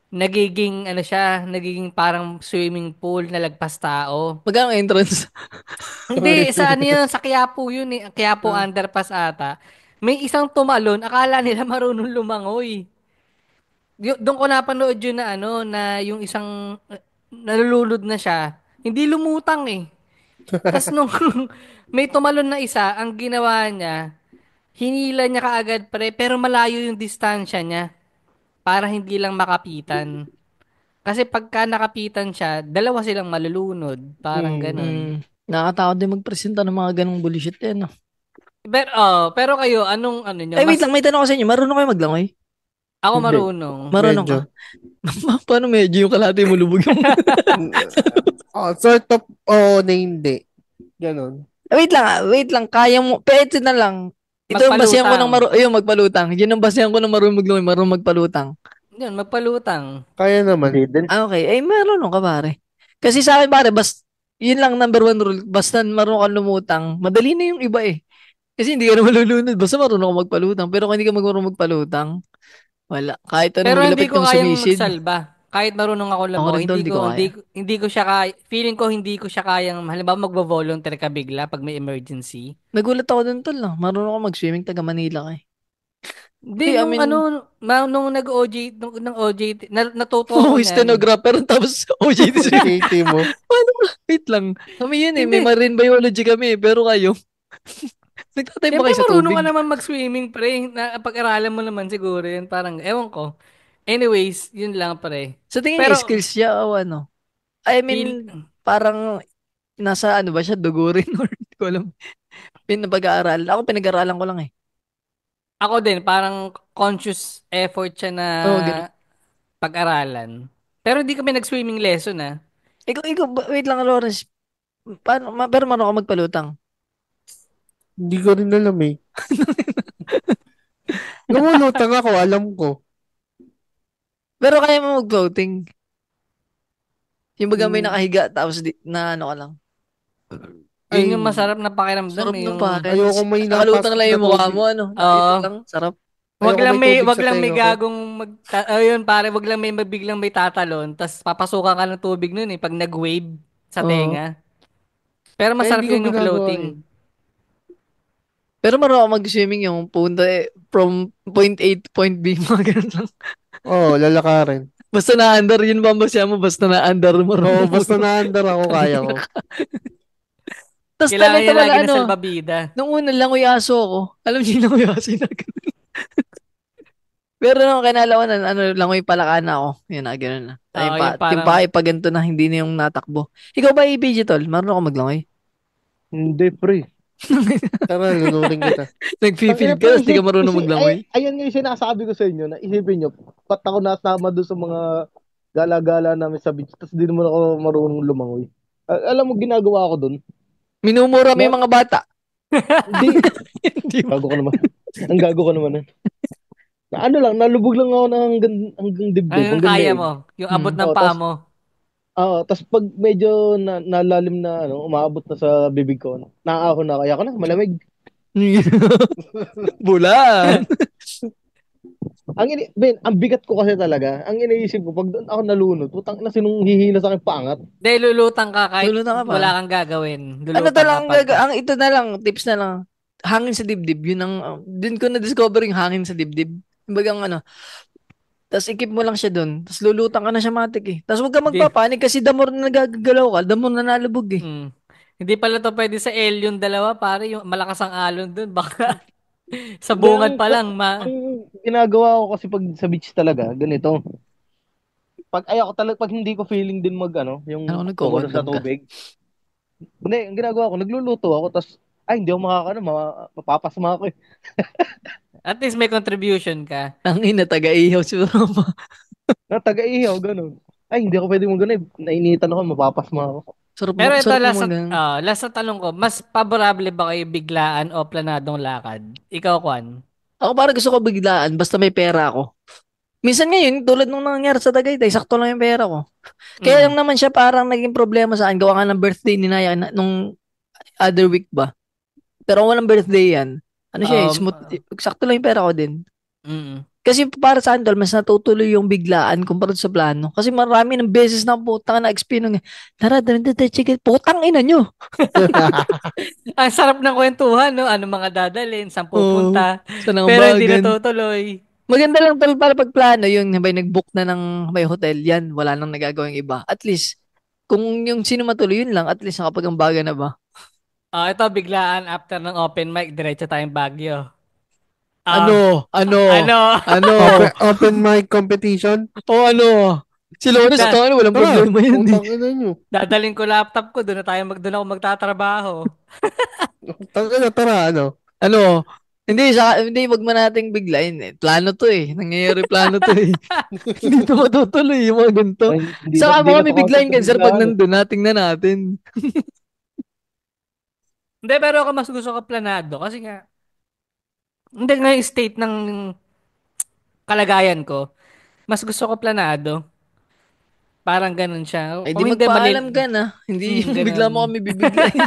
nagiging ano siya, nagiging parang swimming pool na lagpas tao. Magkano entrance? Hindi, sa ano yun, sa Quiapo yun eh, Quiapo Ah, underpass ata. May isang tumalon, akala nila marunong lumangoy. Doon ko napanood yun na ano, na yung isang nalulunod na siya, hindi lumutang eh. Tas nung may tumalon na isa, ang ginawa niya, hinila niya kaagad pre, pero malayo yung distansya niya para hindi lang makapitan. Kasi pagka nakapitan siya, dalawa silang malulunod. Parang ganun. Nakakatakot din magpresenta ng mga ganong bullshit eh, no? Pero kayo, anong ano nyo? Ay, wait lang, may tanong ko sa inyo. Marunong kayo maglangoy? Ako Hindi. marunong. Marunong Medyo. ka? Paano medyo yung kalahati mo lubog yung... Sort of, na hindi. Ganon. Wait lang. Kaya mo, pero ito na lang. Ito yung basehan ko ng Magpalutang. magpalutang. Yun ang basehan ko ng marunong maglangoy, marunong magpalutang. Yun, magpalutang. Kaya naman. Hindi din. Ah, okay. Eh, marunong ka pare. Kasi sa akin pare, yun lang number one rule. Basta marunong ka lumutang, madali na yung iba eh. Kasi hindi ka na malulunod. Basta marunong ka magpalutang. Pero kung hindi ka marunong magpalutang, wala. Kahit anong Pero hindi maglapit ko kang kayang sumisid. magsalba. Kahit marunong ako Ako lumangoy, rin tol, hindi ko kaya. hindi ko siya kaya, feeling ko hindi ko siya kayang, halimbawa magvo-volunteer ka bigla pag may emergency. Nagulat ako dun tol. No? Marunong ka mag-swimming, taga Manila ka eh. Hindi, I nung mean, ano, nung nag-OJ, nung OJT, natuto ako niyan. stenographer tapos OJT swimming. JT mo. Paano ba? Wait lang. Kami yun eh. May Hindi. marine biology kami eh. Pero kayo, nagtatay ba Siyempre kayo sa marunong ka tubig? naman mag-swimming, pre. Pag-aralan mo naman siguro yun. Parang, ewan ko. Anyways, yun lang, pre. Sa tingin niya, Pero, skills siya o ano? I feel, mean, parang nasa ano ba siya, dugo rin or hindi ko alam. Pinapag-aaral. Ako pinag-aaralan ko lang eh. ako din, parang conscious effort siya na Oo, ganun. pag-aralan. Pero hindi kami nag-swimming lesson, ah. Wait lang, Lawrence. Pero marunong ka magpalutang. Hindi ko rin alam eh. Lumulutang ako, alam ko. Pero kaya mo mag-floating. Yung baga may Hmm. nakahiga, tapos na ano ka lang. Yun Ay, yung masarap na pakiramdam Sarap eh. nun Yung, pare. ayoko may Nakalutang napasok lang na yung mukha tubig. mo, ano. oo. Nakita lang, sarap. Ayoko may tubig Wag sa lang may tenga ko. gagong ayun pare, wag lang may biglang may tatalon, tas papasukan ka ng tubig nun eh pag nag-wave sa Oo. tenga. Pero Kaya masarap hindi ko yun yung ginagawa floating. yun. Pero marunong ako mag-swimming yung punta from point A to point B, mga ganun lang. Oo, lalakarin. Basta na-under, yun ba ang basya mo? Basta na-under, Oo, marunong basta mo. na-under ako, kaya ko. Tapos Kailangan talento niya pala, lagi na ano, salbabida. nung una lang aso ako. Alam niyo yung langoy aso na ganun. Pero nung kinalawanan, ano, langoy palakana ako. Yun na, ganun na. Ay, Oo, yung yung parang pa pag ganito na, hindi na yung natakbo. Ikaw ba, APG, tol? Marunong ako maglangoy? Hindi, pre. Tara, lunurin kita. Nag-feel Tangina, ka, pre, tapos di ka marunong maglangoy? ayan nga yung sinasabi ko sa inyo na isipin nyo, ba't ako nasama doon sa mga gala-gala namin sa beach, tapos di naman ako marunong lumangoy. Alam mo, ginagawa ko doon? Minumura mo Na, yung mga bata. hindi, Hindi mo. gago ko naman. Ang gago ko naman. Na ano lang, nalubog lang ako ng hanggang dibdib, hanggang hanggang kaya leeg. mo, yung abot ng Oo, paa tas, mo. tas pag medyo nalalim na, ano, umaabot na sa bibig ko, naahon na, kaya ko na, malamig. Bulan. Ang bigat ko kasi talaga, ang iniisip ko, pag doon ako nalunod, putang na sinong hihina sa akin paangat. Dahil lulutang ka kahit Lulutang ka pa. wala kang gagawin. Ano to Lulutang ka lang, pagka. ang ito na lang, tips na lang. Hangin sa dibdib. Yun ang, dun ko na-discover yung hangin sa dibdib. Kumbaga ano, tapos ikip mo lang siya dun. Tapos lulutang ka na siya matik eh. Tapos huwag ka Hindi. magpapanik kasi the more na nagagalaw ka, the more na nalubog eh. Mm. Hindi pala to pwede sa L yung dalawa, pare, yung malakas ang alon dun. Baka sa Hindi, bungad pa lang, ang ginagawa ko kasi pag sa beach talaga, ganito. Pag ayoko talaga, pag hindi ko feeling din mag, ano, Ano, yung tumulo sa nagkukondom ka. tubig. Hindi, ang ginagawa ko, nagluluto ako, tapos, ay, hindi ako makakano, mapapasma ako eh. At least may contribution ka. Ang ina, taga-ihaw si Roma. Taga-ihaw, ganun. Ay, hindi ako pwede mag ganun eh. Nainitan ako, mapapasma ako. Pero ito, Sarap naman ganun. last na tanong ko, mas paborable ba kayo biglaan o planadong lakad? Ikaw, Kwan? Ako parang gusto ko biglaan, basta may pera ako. Minsan ngayon, tulad nung nangyari sa Tagaytay, sakto lang yung pera ko. Kaya Mm. lang naman siya parang naging problema sa akin. Gawa nga ng birthday ni Naya nung other week ba? Pero kung walang birthday yan, ano siya eh, Um, smooth, sakto lang yung pera ko din. mm. Kasi para sa akin, tol, mas natutuloy yung biglaan kumpara sa plano. Kasi marami ng beses na putang na XP nung, tara, chicken, putang ina nyo. Ang sarap ng kwentuhan, no? Ano mga dadalhin, saan Oo, pupunta. saan ang Pero hindi bagan. natutuloy. Maganda lang tol para pagplano yung may nag-book na ng may hotel yan, wala nang nagagawang iba. At least, kung yung sino matuloy yun lang, at least nakapag-ambaga na ba? Ito, biglaan after ng open mic, diretso tayong Baguio. Ano? Ano? Ano? Ano? Open mic competition? O ano? Si Loris, Da- tanga, walang Tara, problema yan eh. putang ina nyo. Dadalhin ko laptop ko, doon ako magtatrabaho. Tara, ano? Ano? Hindi, wag mo nating biglayin eh. Plano to eh. Nangyayari plano to eh. Hindi to matutuloy yung mga ganito. Hindi Saka mo kami na to biglayin concept kan sir ng pag biglaan. nandun nating na natin. Hindi, pero ako mas gusto ko planado kasi nga, hindi nga yung state ng kalagayan ko. Mas gusto ko planado. Parang ganun siya. Ay di Kung hindi magpaalam ka na. Hindi yung bigla mo ganun. kami bibiglayin.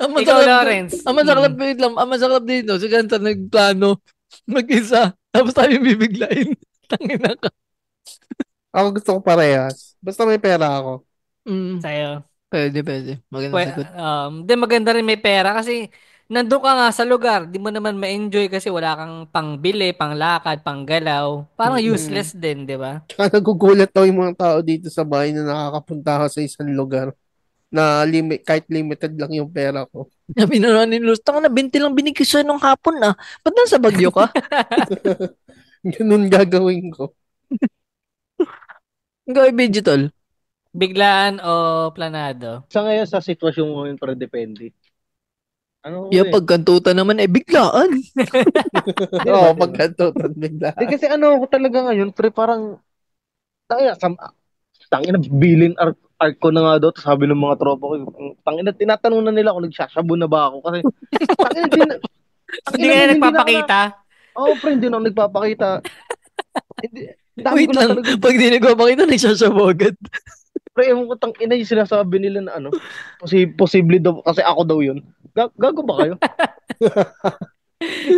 Ang Ikaw, masaklap, Lawrence. ang masaklap, wait lang, ang masaklap dito, si Gantar nagplano, mag-isa, tapos tayo bibiglayin. Tangina ka. Ako gusto ko parehas. Basta may pera ako. Sa'yo. Pwede. Magandang sagot. Di maganda rin may pera kasi nandun ka nga sa lugar, di mo naman ma-enjoy kasi wala kang pangbili, panglakad, panggalaw. Parang useless din, di ba? Tsaka nagugulat daw yung mga tao dito sa bahay na nakakapunta ka sa isang lugar na kahit limited lang yung pera ko. Sabi na ni Luz, tanga na, 20 lang binigay sa'yo nung hapon ah. Ba't nasa Bagyo ka? Ganun gagawin ko. Gawin digital. Biglaan o planado? Sa ngayon, sa sitwasyon mo yun, pero depende. Ano Yung pagkantuta naman, biglaan. Oo, pagkantutan bigla. Kasi ano ako talaga ngayon, pre, parang, tangina, bilin art ko na nga daw, tapos sabi ng mga tropa ko, tangina, tinatanong na nila kung nagsasabo na ba ako. Kasi, tangina, Hindi ka na nagpapakita? Oo, pre, hindi na ako nagpapakita. Hindi, dami Wait ko na lang, talaga. pag di nagpapakita, nagsasabo agad. Pre, ewan ko, tangina yung sinasabi nila na ano, posible daw, kasi ako daw yun. Gago ba kayo?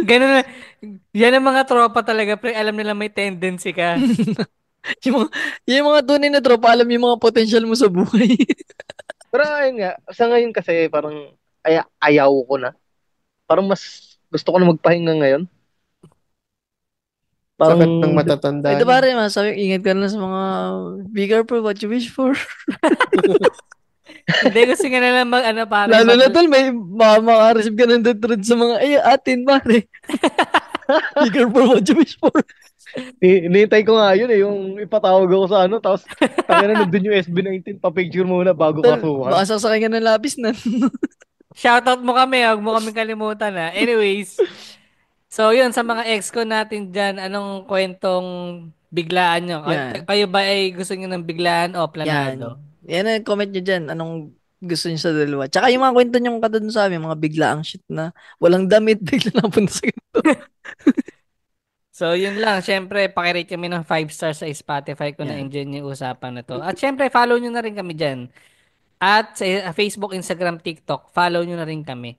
Ganun na. Yan ang mga tropa talaga, pre. Alam nila may tendency ka. yung mga tunay na tropa, alam yung mga potential mo sa buhay. Pero ayun nga, sa ngayon kasi parang ayaw ko na. Parang mas gusto ko na magpahinga ngayon. Parang, Sakit ng matatanda. Ito pare, masabi, ingat ka na sa mga be careful what you wish for. Hindi, gusto nga na lang pare. Lalo na tol, may makareceive ka ng death threat sa mga, atin pare. Be careful what you wish for. hinihintay ko nga yun yung ipatawag ako sa ano, tapos tangina nandun yung SB19, pa-picture muna bago Tol, kasuhan. baka sasakay ka ng labis na. Shoutout mo kami, huwag mo kami kalimutan ha. Anyways, so yun, sa mga ex-ko natin dyan, anong kwentong biglaan nyo? Yan. Kayo ba ay gusto nyo ng biglaan o planado? Yan ang comment nyo dyan. Anong gusto nyo sa dalawa. Tsaka yung mga kwento nyo katulad sa amin, mga biglaang shit na walang damit, bigla napunta sa ganito. So, yun lang. Siyempre, pakirate kami ng 5 stars sa Spotify kung na-enjoy niyo yung usapan na to. At siyempre, follow nyo na rin kami dyan. At sa Facebook, Instagram, TikTok, follow nyo na rin kami.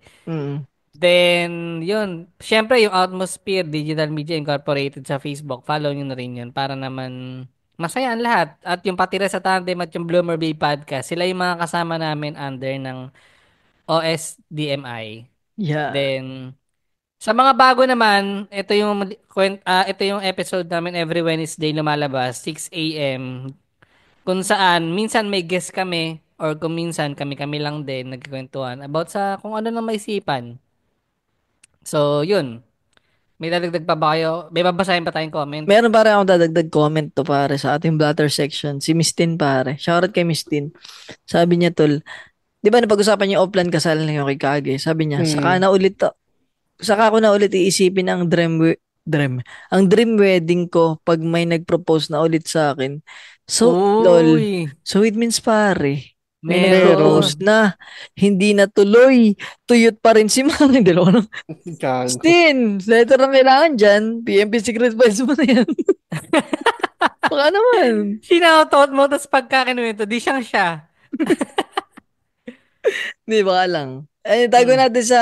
Then, yun. Siyempre, yung Atmosphere Digital Media Incorporated sa Facebook, follow nyo na rin yun para naman masaya ang lahat. At yung Patira sa Tandem at yung Bloomer Bay Podcast, sila yung mga kasama namin under ng OSDMI. Yeah. Then, sa mga bago naman, ito yung episode namin every Wednesday lumalabas, 6 a.m. Kung saan, minsan may guest kami or kung minsan kami-kami lang din nagkikwentuhan about sa kung ano nang maisipan. So, yun. May dadagdag pa ba kayo? May babasahin pa tayong comment? Meron pare akong dadagdag comment to pare sa ating blatter section. Si Miss Tin pare. Shoutout kay Miss Tin. Sabi niya tol, di ba napag-usapan niya offline kasal na yung kay Kage? Sabi niya, saka ko na ulit iisipin ang ang dream wedding ko pag may nag-propose na ulit sa akin. So, lol. So it means pare, may nag-propose na, hindi na tuloy, tuyot pa rin si Mare. Dalawa ng Stin, letter ang kailangan dyan, PMP secret files mo na yan. Baka naman. Sinautot mo, tapos pagkakinuwento, di siyang siya. Di, baka lang. Tago natin sa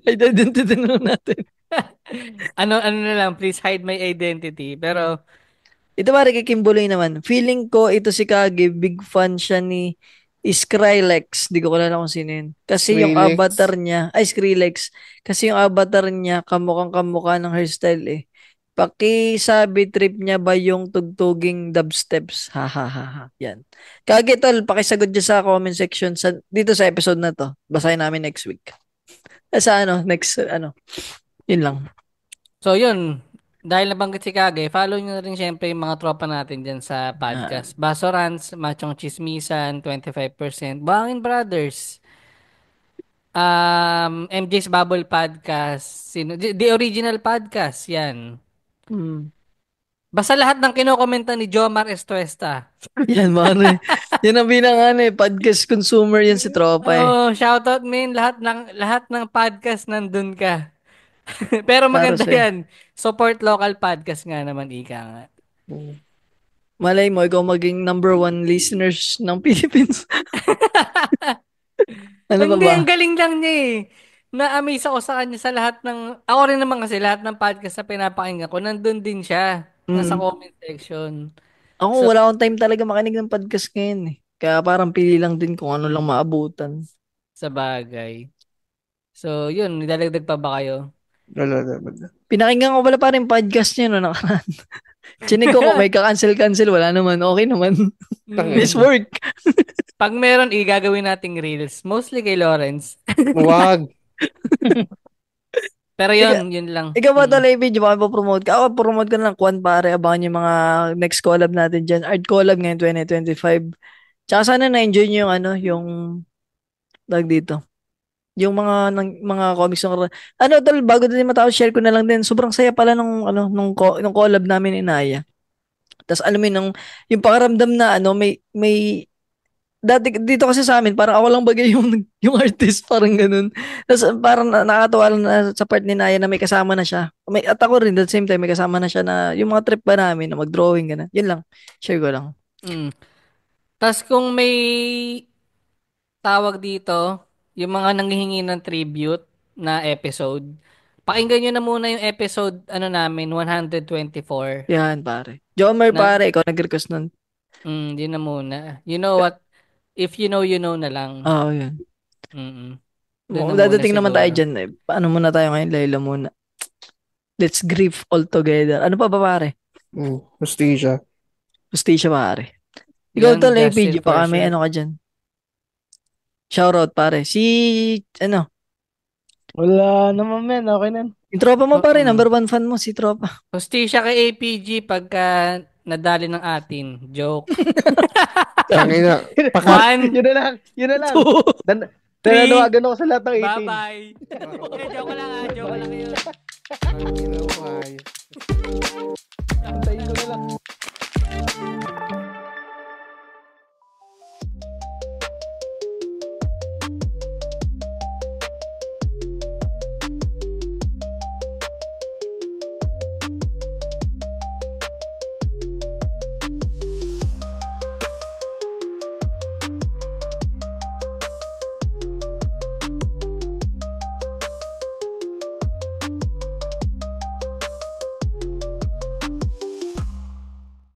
identity na natin. Ano na lang, please hide my identity. Pero, Ito pare kay Kimboy naman. Feeling ko ito si Kage, big fan siya ni Skrillex. Di ko kilala kung sino yun. Kasi yung Skrillex. avatar niya, Skrillex. Kasi yung avatar niya, kamukhang kamukha ng hairstyle eh. Pakisabi trip niya ba yung tugtuging dubsteps? Ha ha ha ha. Yan. Kage tol, pakisagot dyan sa comment section dito sa episode na to. Basahin namin next week. Next Yun lang. so yun. Dahil nabanggit si Kage, follow nyo na rin syempre yung mga tropa natin dyan sa podcast. Baso Rants, Machong Chismisan, 25%. Buhangin Brothers. MJ's Bubble Podcast. The Original Podcast. Yan. Hmm. Basta lahat ng kinokomenta ni Jomar Estuesta. Yan, mare. Yan ang podcast consumer yan si tropa eh. Oh, shoutout min. Lahat ng podcast nandun ka. Pero maganda Para sa'yo. yan. Support local podcast nga naman, ika nga. Malay mo, ikaw maging number 1 listeners ng Philippines. Ano pa Hindi, ba? ang galing lang niya eh. Na-amaze ako sa kanya sa lahat ng... Ako rin naman kasi lahat ng podcast na pinapakinggan ko, nandun din siya. Nasa comment section. Ako, So- wala akong time talaga makinig ng podcast ngayon eh. Kaya parang pili lang din kung ano lang maabutan. Sa bagay. So, yun. Nidalagdag pa ba kayo? Wala naman. Pinakinggan ko pala pa rin podcast niya no nakaraan. Chinig ko kung may ka-cancel, wala naman. Okay naman. Nice work. Pag meron, gagawin nating reels. Mostly kay Lawrence. Wag. Pero yun lang. Ikaw ba tala video, baka promote ka? Ako, promote ka na lang, Kwan pare. Abangan yung mga next collab natin dyan. Art collab ngayon 2025. Tsaka sana na-enjoy nyo yung tag dito. Yung mga comics ng tol, bago din matapos, share ko na lang din. Sobrang saya pala nung collab namin ni Naya. Tapos alam mo yung pakiramdam na may dati dito kasi sa amin parang ako lang bagay yung artist, parang ganun. Tapos parang nakakatawa lang na sa part ni Naya na may kasama na siya. At ako rin at the same time may kasama na siya na yung mga trip pa namin na mag-drawing ganun. Yun lang. Share ko lang. Tapos kung may tawag dito, yung mga nanghihingi ng tribute na episode, pakinggan nyo na muna yung episode namin, 124. Yan pare. Jomer pare, ikaw nag-request nun. Yun na muna. You know what? If you know na lang. Oo, yun. Dadating naman tayo dyan eh. Paano muna tayo ngayon? Layla muna. Let's grieve all together. Ano pa ba pare? Hostia. Hostia pare. Ikaw Yan, tol, Justin APG, baka may Forsyth. ka dyan. Shoutout pare. Wala naman, men. Okay na. Yung tropa mo pare, number 1 fan mo, si tropa. Hostisya kay APG pagka nadali ng atin. Joke. Tangina. One, Yun na lang. Yun na lang. Two. Nananawagan ako sa lahat ng 18. bye-bye. Joke lang yun.